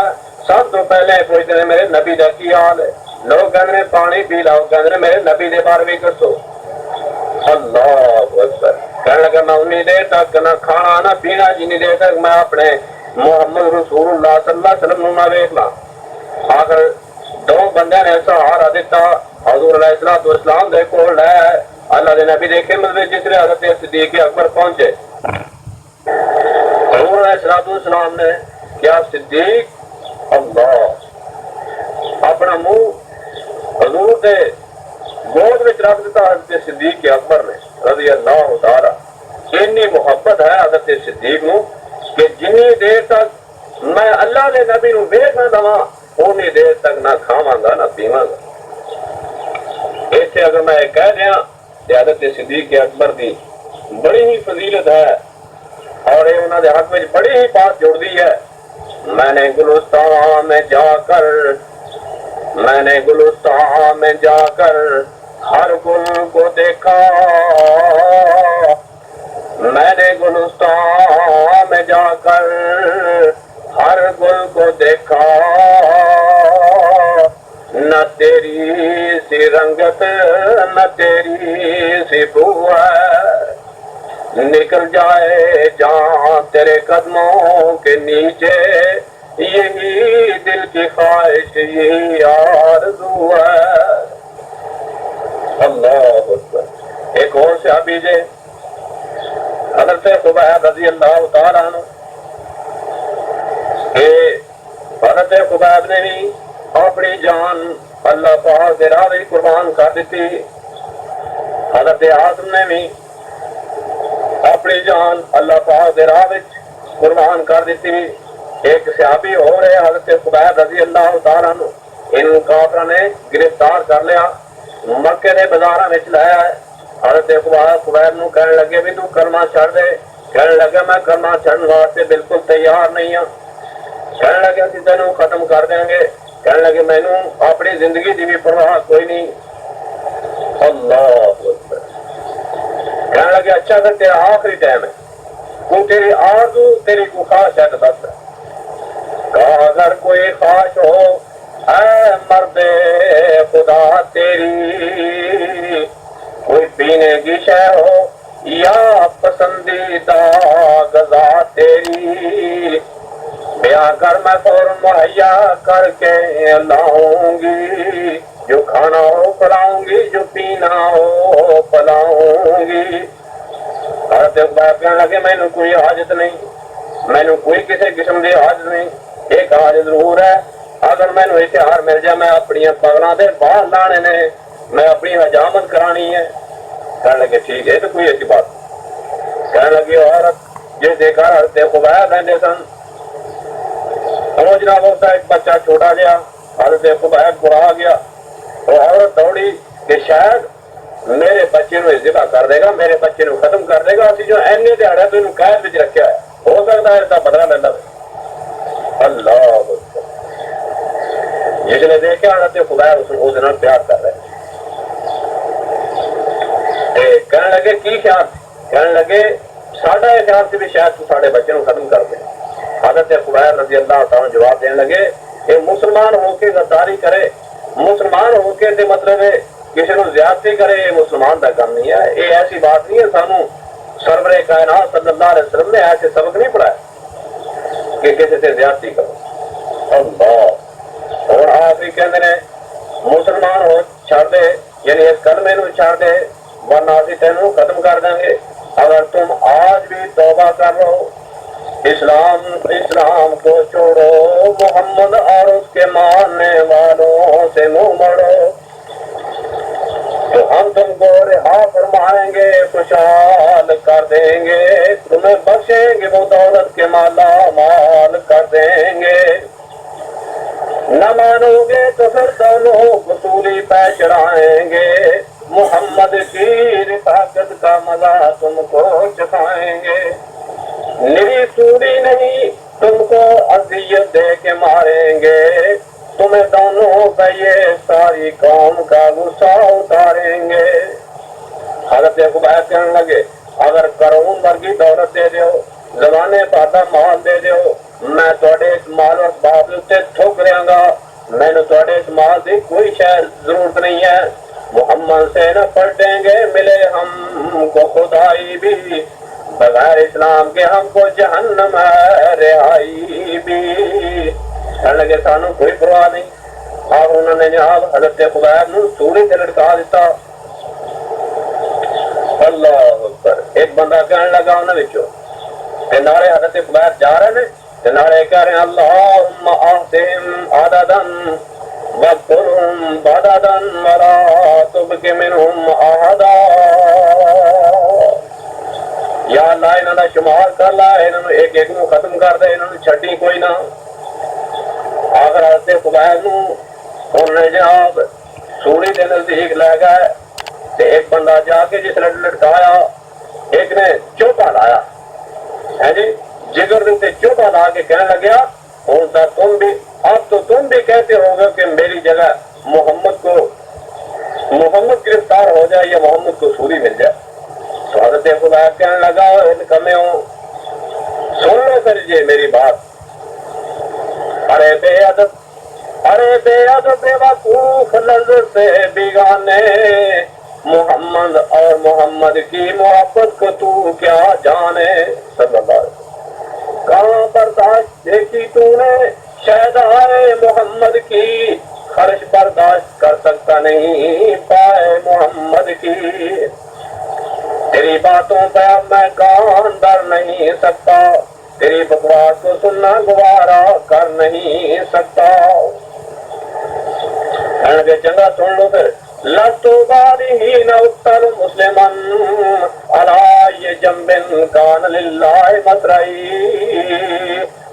سب تو پہلے پوچھتے ہیں میرے نبی دا کی حال ہے؟ لوگ کہتے ہیں پانی پی لاؤ، کہتے ہیں میرے نبی دے بارے بھی دسو۔ اللہ اکبر۔ کہنے لگا میں اتنی دیر تک نہ کھانا نہ پینا جنی دیر تک میں اپنے محمد رسول اللہ صلی اللہ علیہ وسلم نہ ویکھ لاں۔ آخر 2 بندے نے سہارا دیتا، حضور علیہ السلام دے کول لے اللہ دے نبی دے خدمت وچ جس طرح حضرت صدیق اکبر پہنچے۔ حضور علیہ السلام نے کیا صدیق اللہ اپنا منہ حضور دے گود میں رکھ دیتا۔ حضرت صدیق اکبر نے رضی اللہ تعالی اتنی محبت ہے حضرت صدیق نو کہ جنی دیر تک میں اللہ دے نبی نو ویکھ نہ لواں اونی دیر تک نہ کھاواں گا نہ پیواں گا۔ ایسے اگر میں کہہ دیا کہ حضرت صدیق اکبر دی بڑی ہی فضیلت ہے اور یہ انہوں نے حق میں بڑی ہی بات جوڑ دی ہے۔ میں نے گلستان میں جا کر ہر گل کو دیکھا، میں نے گلستان میں جا کر ہر گل کو دیکھا، نہ تیری سی رنگت نہ تیری سی بو ہے، نکل جائے جان تیرے قدموں کے نیچے، یہی دل کی خواہش یہی آرزو ہے۔ اللہ اکبر۔ ایک اور صحابی جے حضرت خبیب رضی اللہ تعالیٰ عنہ، کہ حضرت خبیب نے بھی اپنی جان اللہ پاک دے راہ وچ قربان کر دیتی۔ حضرت آدم نے بھی اپنی جان اللہ پاک دے راہ وچ قربان کر دیتی۔ ایک صحابی ہو رہے حضرت خبیب رضی اللہ تعالیٰ عنہ، ان کافروں نے گرفتار کر لیا، مکے دے بازاراں وچ لایا ہے۔ حضرت خبیب نو کہنے لگے بھی تو کلمہ چھڑ دے، کہنے لگے میں کلمہ چھڑن واسطے بالکل تیار نہیں ہوں، کہنے لگے اسی تینوں ختم کر دیں گے، کہنے لگے مینوں اپنی زندگی دی بھی پرواہ کوئی نہیں۔ اللہ اکبر۔ کہنے لگے اچھا پھر تیرا آخری ٹائم ہے، تو تیری آرزو تیری کو خواہش ہے تو بس۔ کہا اگر کوئی خواہش ہو اے مرد خدا تیری، کوئی پینے کی شے ہو یا پسندیدہ غذا تیری، بیاں کر میں فوراً مہیا کر کے لاؤں گی، جو کھانا ہو پلاؤں گی، جو پینا ہو پلاؤں گی۔ حضرت خبیب کہنے لگے میں نے کوئی حاجت نہیں، میں نے کوئی کسی قسم کی حاجت نہیں، ایک حاجت ضرور ہے، اگر میں نے اشتہار مل جائے میں اپنی پگڑاں دے باہر لانے نے، میں اپنی حجامت کرانی ہے۔ کہنے لگے ٹھیک ہے تو کوئی ایسی بات۔ کہنے لگی عورت جس دیکھا حضرت خبیب رہتے سن، جناب ہوتا ایک بچہ چھوٹا گیا، حضرت خبیب کو آ گیا، تو عورت دوڑی کہ شاید میرے بچے نو ذبح کر دے گا، میرے بچے نو ختم کر دے گا، اسی جو اینے دیہڑا تو انہوں قید وچ رکھیا ہے، ہو سکتا ہے اس کا بدلہ لے لو۔ اللہ اکبر۔ جس نے دیکھا حضرت خدایا اس دن پیار کر رہے کہنے لگے کی خیال، کہنے لگے ساڈا یہ خیال سے بھی شاید تو ساڈے بچے نو ختم کر دے۔ حضرت خبیر رضی اللہ تعالیٰ جواب دینے لگے کہ مسلمان ہو کے غداری کرے، مسلمان ہو کے تے مطلب ہے کسی نو زیادتی کرے، یہ مسلمان کا کام نہیں ہے، یہ ایسی بات نہیں ہے۔ سانو سرور کائنات صلی اللہ علیہ وسلم نے ایسے سبق نہیں پڑھایا کہ کسی سے زیادتی کرو۔ اللہ اور آخری کہتے ہیں مسلمان ہو چھڑ دے، یعنی اس کلمے نو چھڑ دے ورنہ اسی تینوں ختم کر دیں گے۔ اگر تم آج بھی توبہ کر لو، اسلام کو چھوڑو، محمد اور اس کے ماننے والوں سے منہ موڑو، تو ہم تم کو رہا فرمائیں گے، خوشحال کر دیں گے، تمہیں بخشیں گے، وہ دولت کے مالا مال کر دیں گے۔ نہ مانو گے تو پھر دونوں وصولی پہ چڑھائیں گے، محمد کی رفاقت کا مزہ تم کو چکھائیں گے۔ نری سوری نہیں تم کو اذیت دے کے ماریں گے، تمہیں دونوں پہ یہ ساری قوم کا غصہ اتاریں گے۔ حضرت خبیر کہنے لگے اگر کرون ورگی دولت دے دیو، زمانے پاتا مال دے دیو، میں تھوڑے اس مال اور اسباب سے تھوک رہا گا، میں نے تھوڑے اس مال کی کوئی شاید ضرورت نہیں ہے، محمد سے نہ پلٹیں گے، ملے ہم کو خدائی بھی، بغیر اسلام کے ہم کو جہنم ہے رہائی بھی۔ کہنے لگے سانو کوئی پرواہ نہیں۔ اور انہوں نے جناب حضرت خبیر نو سولی سے لٹکا دیتا۔ اللہ اکبر۔ ایک بندہ کہنے لگا انہوں نے نارے حضرت خبیر جا رہے ہیں، نارے کہہ رہے ہیں اللہم آتہم عددن وقتلہم بددن ولا تبک منہم احدا۔ یا اللہ انہوں نے شمار کر لا، انہوں نے ایک ایک نو ختم کر دے، انہوں نے چھٹی کوئی نہ۔ آخر حضرت خبیر نو انہوں نے جناب سوری دے نزدیک لے گئے، تے ایک بندہ جا کے جس نے لٹکایا، ایک نے چوپا لایا ہے جی، جگر دے چوپا لا کے کہنے لگیا ہوں تو تم بھی، اب تو تم بھی کہتے ہو گے کہ میری جگہ محمد گرفتار ہو جائے یا محمد کو سوری مل جائے۔ تو حضرت خدا کہنے لگا ان کمیں ہوں سن لو پھر یہ میری بات، ارے بے ادب بے وقوف لفظ سے بیگانے، محمد اور محمد کی محبت کو تو کیا جانے، صلی اللہ علیہ وسلم۔ کہاں برداشت دیکھی تو نے شہدائے محمد کی، خرش برداشت کر سکتا نہیں پائے محمد کی، تیری باتوں پہ اب میں کان در نہیں سکتا، تیری بکواس کو سننا گوارا کر نہیں سکتا۔ چنگا سن لو پھر لستو بالہین اقتل مسلمن علی جنب کان للہ مسرعی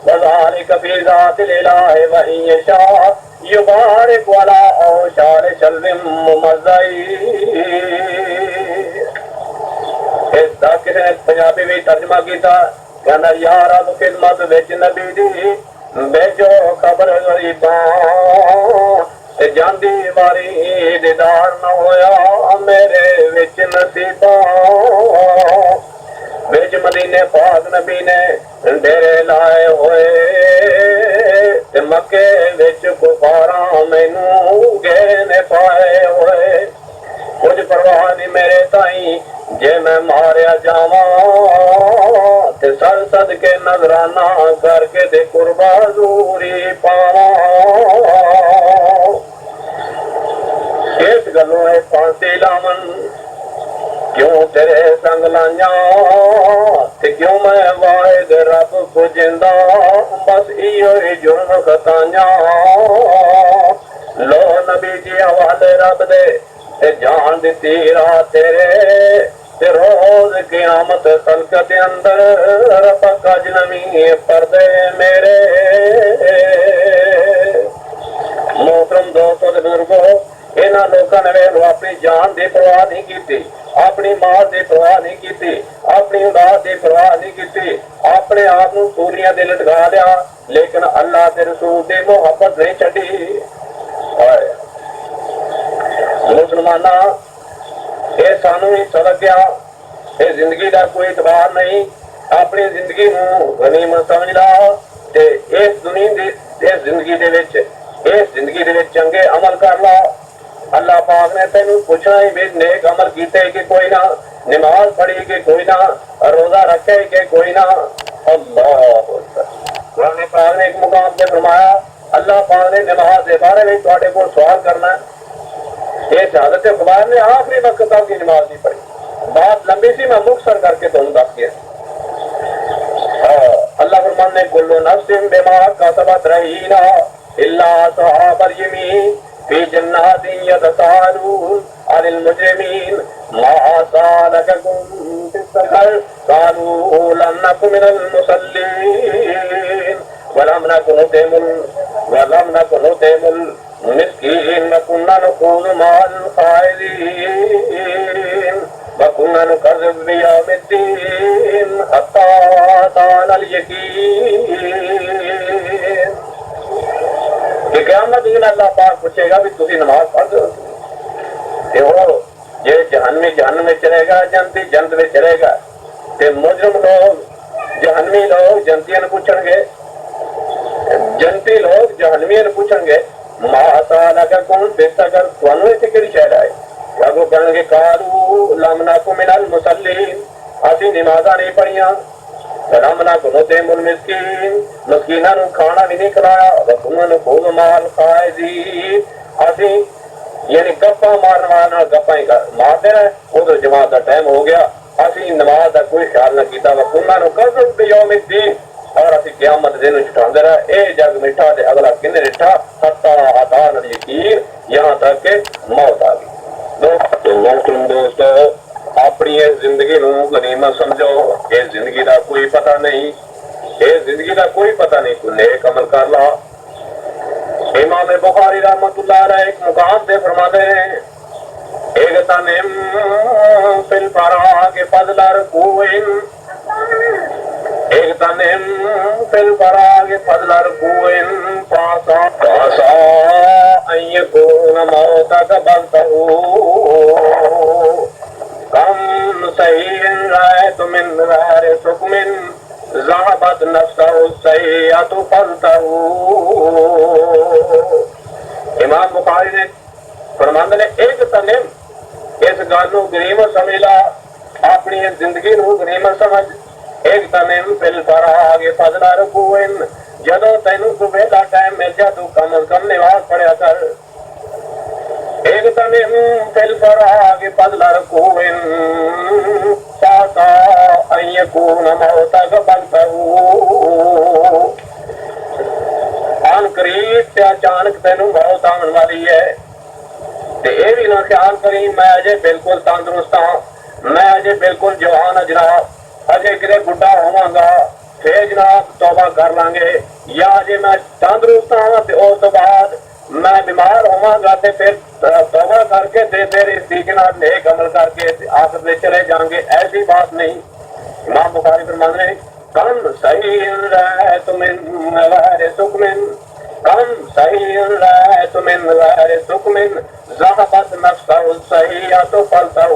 وذالک فی ذات الالہ وإن یشاء یبارک ولا اوشار شلم ممزعی۔ اس کا کسی نے پنجابی بھی ترجمہ کیتا، کہنا یار اب خدمت وچ نبی دی بھیجو خبر غریباں، تے جاندی واری دیدار نہ ہویا میرے وچ نصیباں۔ وچ مدینے پاک نبی نے ڈیرے لائے ہوئے، تے مکے وچ کفاراں مینوں گھیرنے پائے ہوئے، کچھ پرواہ نہیں میرے تائیں جے میں ماریا جاواں، تے سر سد کے نظرانہ کر کے دے قربا ضروری پاواں۔ اس گلوں اے پھانسی لاون کیوں تیرے سنگ لائیاں، تے کیوں میں واحد رب کو جندا، بس ایو ہی جرم خطائیاں۔ لو نبی جی حوالے رب دے تے جان دیتی رات تیرے، تے روز قیامت خلقت اندر رفق اجنبی پردے میرے۔ محترم دوستو تے بزرگو، ਇਹਨਾਂ ਲੋਕਾਂ ਨੇ ਵੇਖ ਲਓ ਆਪਣੀ ਜਾਨ ਦੀ ਪਰਵਾਹ ਨਹੀਂ ਕੀਤੀ, ਆਪਣੀ ਮਾਂ ਦੀ ਪਰਵਾਹ ਨਹੀਂ ਕੀਤੀ, ਆਪਣੀ ਔਲਾਦ ਦੀ ਪਰਵਾਹ ਨਹੀਂ ਕੀਤੀ, ਆਪਣੇ ਆਪ ਨੂੰ ਸੂਲੀਆਂ ਦੇ ਲਟਕਾ ਲਿਆ, ਲੇਕਿਨ ਅੱਲਾਹ ਤੇ ਰਸੂਲ ਦੀ ਮੁਹੱਬਤ ਨਹੀਂ ਛੱਡੀ। ਮੁਸਲਮਾਨਾਂ, ਇਹ ਸਾਨੂੰ ਹੀ ਸਬਕ ਗਿਆ, ਇਹ ਜ਼ਿੰਦਗੀ ਦਾ ਕੋਈ ਇਤਬਾਰ ਨਹੀਂ। ਆਪਣੀ ਜ਼ਿੰਦਗੀ ਨੂੰ ਗਨੀਮਤ ਸਮਝ ਲਾ ਤੇ ਇਸ ਜ਼ਿੰਦਗੀ ਦੇ ਵਿੱਚ ਚੰਗੇ ਅਮਲ ਕਰ ਲਾ। ਅੱਲਾਹ ਪਾਕ ਨੇ ਤੈਨੂੰ ਪੁੱਛਣਾ ਹੀ ਵੀ ਨੇਕ ਅਮਲ ਕੀਤੇ ਕਿ ਕੋਈ ਨਾ, ਨਮਾਜ਼ ਪੜ੍ਹੀ ਕਿ ਕੋਈ ਨਾ, روزہ رکھے کہ کوئی نہ۔ اللہ قرآن پاک نے ایک مقام سے فرمایا، اللہ پاک نے نماز کے بارے میں تھوڑے کو سوال کرنا ہے۔ یہ شہادت اخبار نے آخری وقت تک کی نماز نہیں پڑھی، بات لمبی سی، میں مختصر کر کے تمہیں دس دیا۔ اللہ فرمان نے کل نفس بما کسبت رہینا الا اصحاب الیمین فی جنات یتساءلون عن المجرمین ما سالککم فی السقر قالوا لم نک من المصلین ولم نک نطعم المسکین وکنا نخوض مع الخائضین وَكُنَّا نُكَذِّبُ بِيَوْمِ الدِّينِ حَتَّى أَتَانَا الْيَقِينُ۔ کہ قیامت دن اللہ پاک پوچھے گا بھی تسی نماز پڑھ دو کہ وہ یہ جہنم میں چلے گا، جنتی جنت میں چلے گا، تے مجرم لوگ جہنمی لوگ جنتیاں پوچھیں گے، جنتی لوگ جہنمیاں پوچھیں گے ما سالککم فی السقر، تانوں ایتھے کیڑی شے آئے؟ اگو کہیں گے قالوا لم نک من المصلین، اسی نمازاں نہیں پڑھیاں، ولم نک نطعم المسکین، مسکیناں نوں کھانا بھی نہیں کھلایا، وکنا نخوض مع الخائضین، اسی یعنی گپاں مارن والا گپاں ہی مارتے رہے، ادھر جماعت کا ٹائم ہو گیا، اسی نماز کا کوئی خیال نہ کیتا، وکنا نکذب بیوم الدین، اور اسی قیامت دن چھٹاندے رہے، اے جگ میٹھا تے اگلا کنے رٹھا، حتی اتانا الیقین، یہاں تک کہ موت آ گئی۔ تم دوستو اپنی اس زندگی نو غنیمت سمجھو، اس زندگی دا کوئی پتہ نہیں، اس زندگی دا کوئی پتہ نہیں، تو نیک عمل کر لا۔ امام بخاری رحمت اللہ علیہ ایک مقام سے فرماتے ہیں اغتنم فی الفراغ فضل رکوع، اغتنم فی الفراغ فضل رکوع فعسى ان یکون موتک بغتہ کم صحیح رأیت من غیر سقم ذهبت نفسہ السیئۃ فضتہ۔ امام بخاری نے فرماندے نے ایک تنم، اس گل نو غنیمت سمجھ لا، اپنی اس زندگی نو غنیمت سمجھ۔ ایک تنم فی الفراغ فضل رکوع، جدوں تینوں کو ویلا ٹائم مل جا تو کم از کم نماز پڑھیا کر۔ ایک تنم فی الفراغ فضل رکوع فعسى ان یکون موتک بغتہ، آن قریب تے اچانک تینوں موت آن والی ہے، تے اے بھی نہ خیال کری میں اجے بالکل تندرست ہاں، میں اجے بالکل جوان ہاں جناب، اجے کدے بڈھا ہوواں گا پھر جناب توبہ کر لیں گے، یا اجے میں تندرست ہاں تے اس تو بعد میں بیمار ہوواں گا تے پھر توبہ کر کے تے تیرے طریقے نال نیک عمل کر کے آخرت میں چلے جائیں گے، ایسی بات نہیں۔ امام بخاری فرماتے ہیں کم صحیح رأیت من غیر سقم، کم صحیح رأیت من غیر سقم ذهبت نفسہ السیئۃ فضتہ۔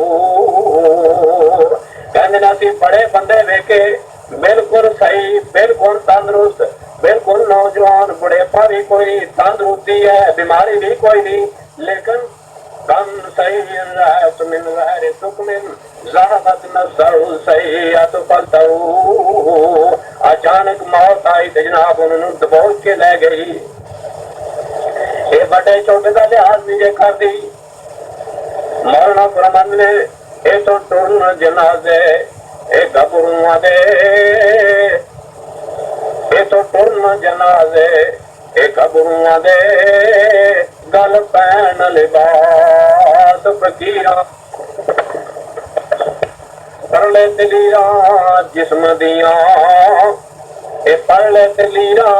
کہندے نے اسی بڑے بندے ویکھے بالکل صحیح، بالکل تندرست، بالکل نوجوان، بڑھیپا بھی کوئی نہیں، تندرستی ہے، بیماری بھی کوئی نہیں، لیکن کم صحیح رأیت من غیر سقم ذهبت نفسہ السیئۃ فضتہ۔ اچانک موت آئی تے جناب انہوں دبوچ کے لے گئی۔ یہ بڑے چھوٹے کا لحاظ نہیں جے کر دی۔ مولانا فرمند نے اے تو ٹرن جنازے اے گھبرواں دے، اے تو ٹرن جنازے اے گھبرواں دے، گل پین لباس فقیراں، پڑھ لے دلیراں جسم دیاں، اے پڑھ لے دلیراں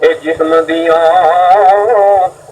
اے جسم دیاں،